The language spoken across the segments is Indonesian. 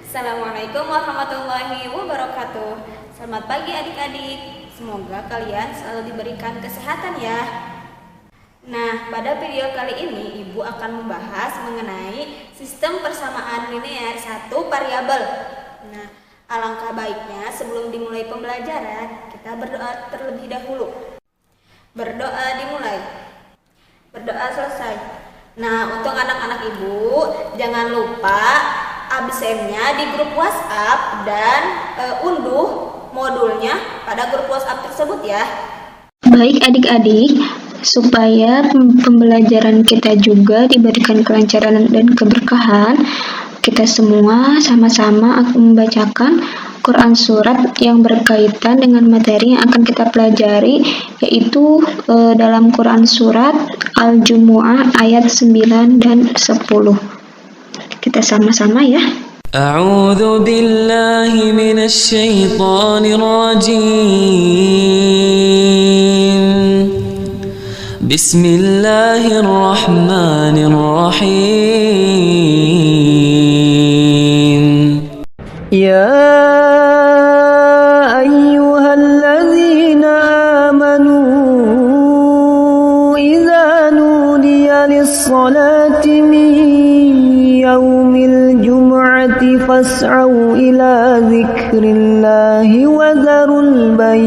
Assalamualaikum warahmatullahi wabarakatuh. Selamat pagi adik-adik. Semoga kalian selalu diberikan kesehatan ya. Nah, pada video kali ini Ibu akan membahas mengenai sistem persamaan linear satu variabel. Nah, alangkah baiknya sebelum dimulai pembelajaran, kita berdoa terlebih dahulu. Berdoa dimulai. Berdoa selesai. Nah, untuk anak-anak Ibu, jangan lupa absennya di grup WhatsApp dan unduh modulnya pada grup WhatsApp tersebut ya. Baik adik-adik, supaya pembelajaran kita juga diberikan kelancaran dan keberkahan, kita semua sama-sama akan membacakan Quran surat yang berkaitan dengan materi yang akan kita pelajari, yaitu dalam Quran surat Al-Jumu'ah ayat 9 dan 10. Kita sama-sama ya. A'udzu billahi minasy syaithanir rajim. Bismillahirrahmanirrahim. Ya ayyuhalladzina amanu idza nudiya lis-salati min yaumil jum'ati fas'au ila dzikrillahi wa dzarul bai'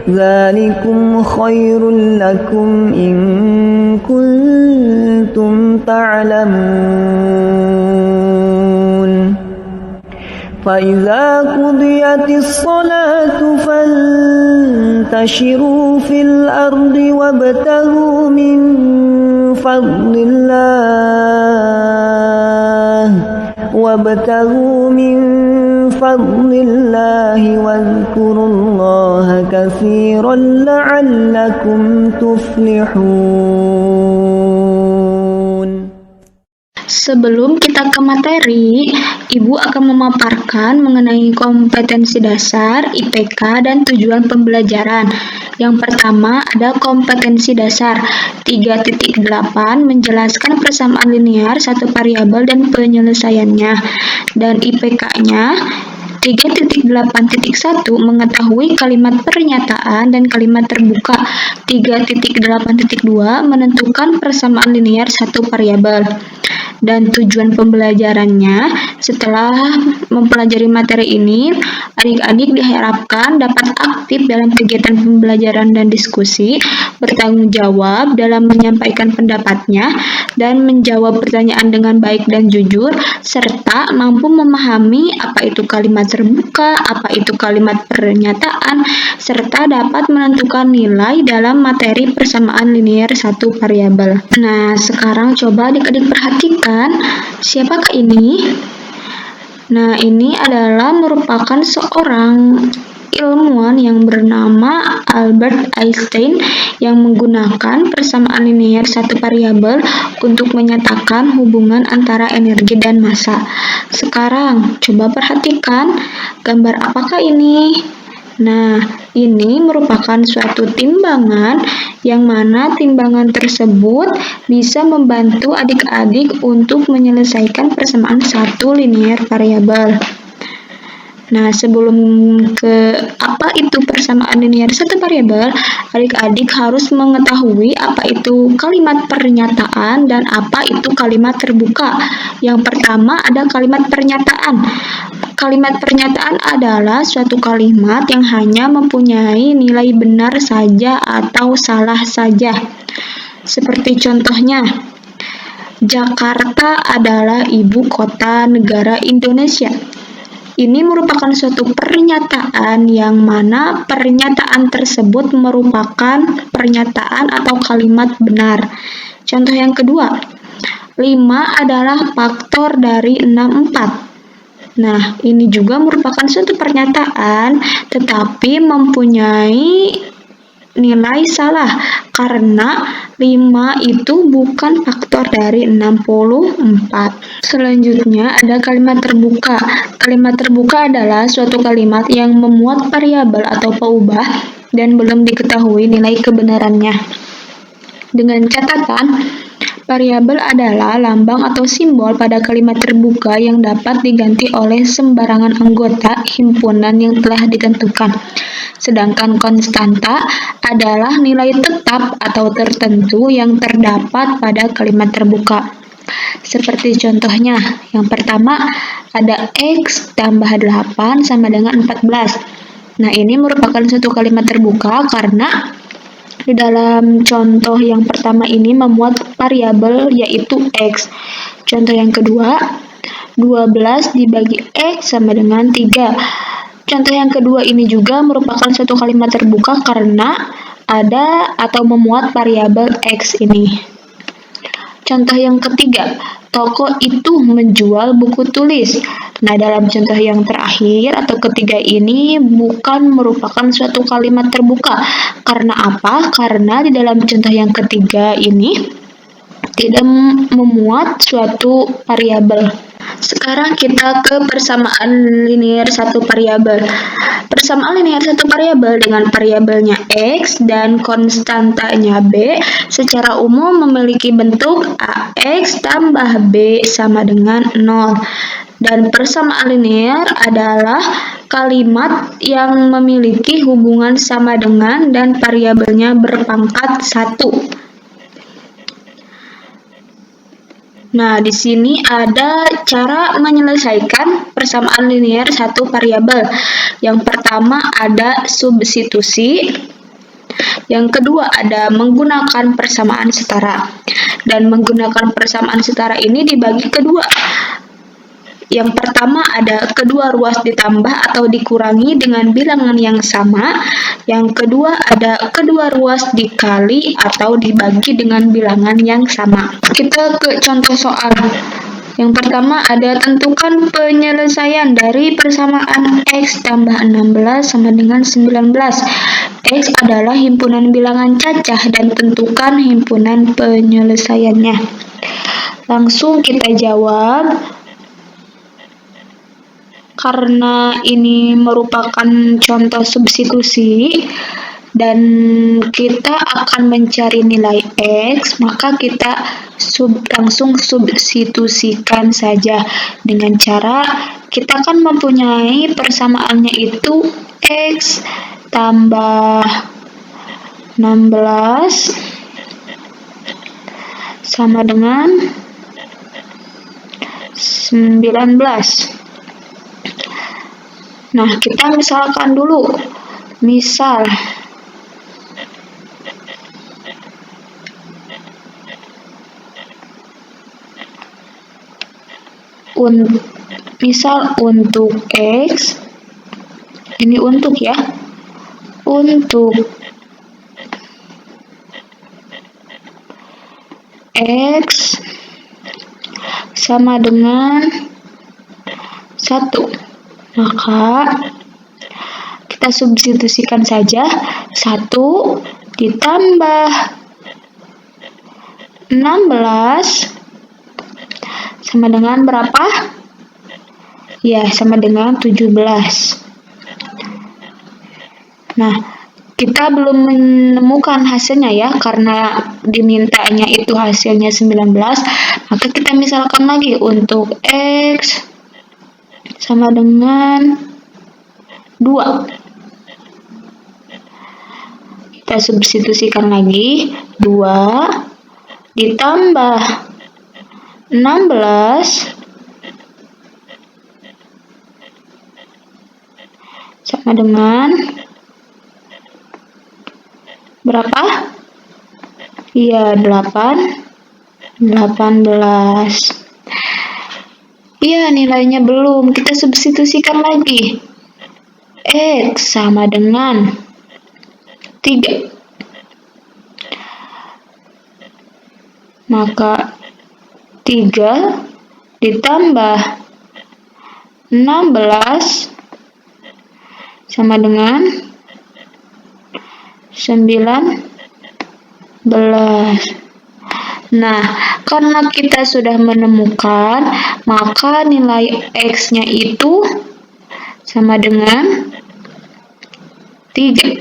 dzalikum khairul lakum in kuntum ta'lamun. فَإِذَا قُضِيَتِ الصَّلَاةُ فَانتَشِرُوا فِي الْأَرْضِ وَابْتَغُوا مِنْ فَضْلِ اللَّهِ وَاذْكُرُوا اللَّهَ كَثِيرًا لَعَلَّكُمْ تُفْلِحُونَ. Sebelum kita ke materi, Ibu akan memaparkan mengenai kompetensi dasar, IPK, dan tujuan pembelajaran. Yang pertama ada kompetensi dasar 3.8 menjelaskan persamaan linear satu variabel dan penyelesaiannya. Dan IPK-nya 3.8.1 mengetahui kalimat pernyataan dan kalimat terbuka. 3.8.2 menentukan persamaan linear satu variabel. Dan tujuan pembelajarannya, setelah mempelajari materi ini, adik-adik diharapkan dapat aktif dalam kegiatan pembelajaran dan diskusi, bertanggung jawab dalam menyampaikan pendapatnya, dan menjawab pertanyaan dengan baik dan jujur, serta mampu memahami apa itu kalimat terbuka, apa itu kalimat pernyataan, serta dapat menentukan nilai dalam materi persamaan linear satu variabel. Nah, sekarang coba adik-adik perhatikan, siapakah ini? Nah, ini adalah merupakan seorang ilmuwan yang bernama Albert Einstein yang menggunakan persamaan linear satu variabel untuk menyatakan hubungan antara energi dan massa. Sekarang, coba perhatikan gambar apakah ini? Nah, ini merupakan suatu timbangan yang mana timbangan tersebut bisa membantu adik-adik untuk menyelesaikan persamaan satu linear variabel. Nah, sebelum ke apa itu persamaan linear satu variabel, adik-adik harus mengetahui apa itu kalimat pernyataan dan apa itu kalimat terbuka. Yang pertama ada kalimat pernyataan. Kalimat pernyataan adalah suatu kalimat yang hanya mempunyai nilai benar saja atau salah saja. Seperti contohnya, Jakarta adalah ibu kota negara Indonesia. Ini merupakan suatu pernyataan yang mana pernyataan tersebut merupakan pernyataan atau kalimat benar. Contoh yang kedua, 5 adalah faktor dari 64. Nah, ini juga merupakan suatu pernyataan, tetapi mempunyai nilai salah, karena 5 itu bukan faktor dari 64. Selanjutnya ada kalimat terbuka. Kalimat terbuka adalah suatu kalimat yang memuat variabel atau peubah dan belum diketahui nilai kebenarannya. Dengan catatan, variabel adalah lambang atau simbol pada kalimat terbuka yang dapat diganti oleh sembarangan anggota himpunan yang telah ditentukan. Sedangkan konstanta adalah nilai tetap atau tertentu yang terdapat pada kalimat terbuka. Seperti contohnya, yang pertama ada X tambah 8 sama dengan 14. Nah, ini merupakan suatu kalimat terbuka karena di dalam contoh yang pertama ini memuat variabel yaitu X. Contoh yang kedua, 12 dibagi X sama dengan 3. Contoh yang kedua ini juga merupakan suatu kalimat terbuka karena ada atau memuat variabel X ini. Contoh yang ketiga, toko itu menjual buku tulis. Nah, dalam contoh yang terakhir atau ketiga ini bukan merupakan suatu kalimat terbuka. Karena apa? Karena di dalam contoh yang ketiga ini tidak memuat suatu variabel. Sekarang kita ke persamaan linear satu variabel. Persamaan linear satu variabel dengan variabelnya X dan konstantanya B secara umum memiliki bentuk AX tambah B sama dengan 0. Dan persamaan linear adalah kalimat yang memiliki hubungan sama dengan dan variabelnya berpangkat 1. Nah, di sini ada cara menyelesaikan persamaan linear satu variabel. Yang pertama ada substitusi. Yang kedua ada menggunakan persamaan setara. Dan menggunakan persamaan setara ini dibagi kedua. Yang pertama ada kedua ruas ditambah atau dikurangi dengan bilangan yang sama. Yang kedua ada kedua ruas dikali atau dibagi dengan bilangan yang sama. Kita ke contoh soal. Yang pertama ada tentukan penyelesaian dari persamaan X tambah 16 sama dengan 19. X adalah himpunan bilangan cacah dan tentukan himpunan penyelesaiannya. Langsung kita jawab. Karena ini merupakan contoh substitusi dan kita akan mencari nilai X, maka kita langsung substitusikan saja dengan cara kita kan mempunyai persamaannya itu X tambah 16 sama dengan 19. Nah, kita misalkan dulu. Misal untuk X, ini untuk ya, untuk X sama dengan 1. Maka kita substitusikan saja 1 ditambah 16 sama dengan berapa? Ya, sama dengan 17. Nah, kita belum menemukan hasilnya ya, karena dimintanya itu hasilnya 19. Maka kita misalkan lagi untuk X sama dengan 2. Kita substitusikan lagi 2 ditambah 16 sama dengan berapa? Iya, 18. Iya, nilainya belum. Kita substitusikan lagi. X sama dengan 3. Maka 3 ditambah 16 sama dengan 19. Nah, karena kita sudah menemukan, maka nilai X-nya itu sama dengan 3.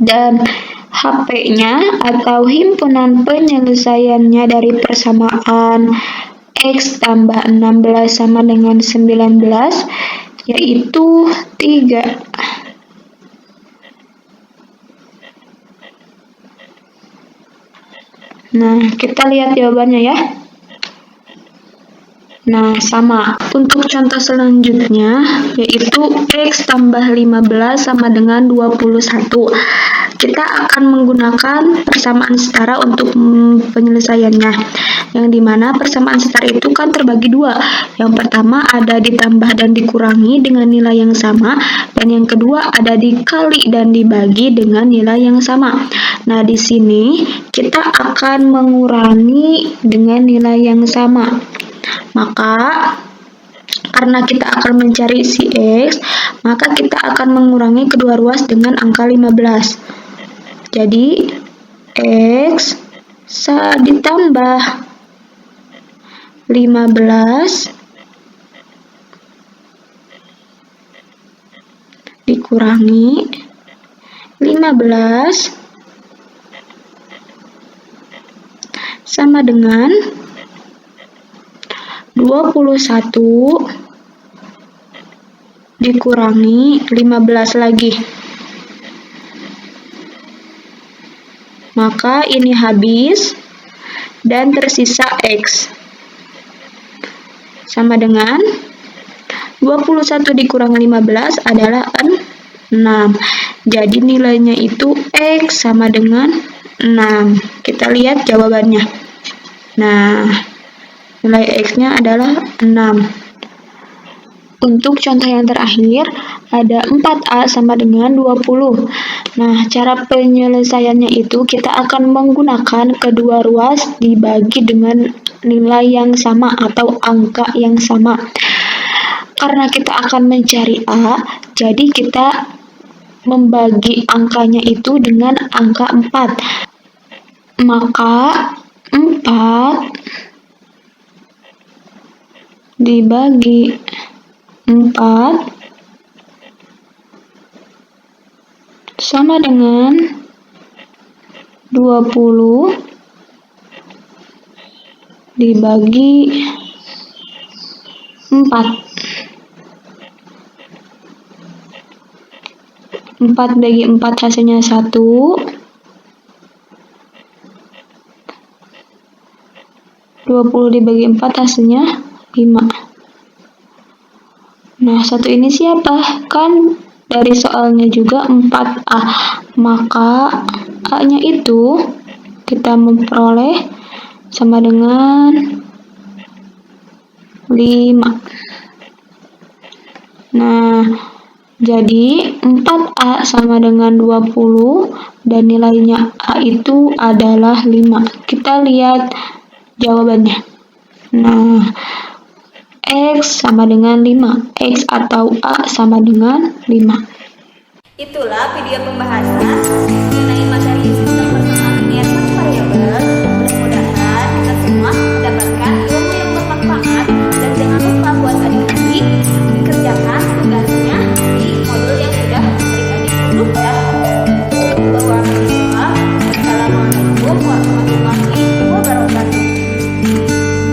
dan HP-nya atau himpunan penyelesaiannya dari persamaan X tambah 16 sama dengan 19, yaitu 3. Nah, kita lihat jawabannya ya. Nah, sama. Untuk contoh selanjutnya, yaitu X tambah 15 sama dengan 21. Kita akan menggunakan persamaan setara untuk penyelesaiannya. Yang dimana persamaan setara itu kan terbagi dua. Yang pertama ada ditambah dan dikurangi dengan nilai yang sama. Dan yang kedua ada dikali dan dibagi dengan nilai yang sama. Nah, di sini kita akan mengurangi dengan nilai yang sama. Maka, karena kita akan mencari si X, maka kita akan mengurangi kedua ruas dengan angka 15. Jadi, X ditambah 15 dikurangi 15 sama dengan 21 dikurangi 15 lagi. Maka ini habis dan tersisa X. Sama dengan 21 dikurangi 15 adalah 6. Jadi nilainya itu X sama dengan 6. Kita lihat jawabannya. Nah, nilai X-nya adalah 6. Untuk contoh yang terakhir, ada 4A sama dengan 20. Nah, cara penyelesaiannya itu kita akan menggunakan kedua ruas dibagi dengan nilai yang sama atau angka yang sama. Karena kita akan mencari A, jadi kita membagi angkanya itu dengan angka 4. Maka 4 dibagi 4 sama dengan 20 dibagi 4. 4 bagi 4 hasilnya 1. 20 dibagi 4 hasilnya 5. Nah, 1 ini siapa? Kan dari soalnya juga 4A. Maka A-nya itu kita memperoleh sama dengan 5. Nah, jadi 4A sama dengan 20 dan nilainya A itu adalah 5. Kita lihat jawabannya. Nah, X sama dengan 5. X atau A sama dengan 5. Itulah video pembahasan mengenai materi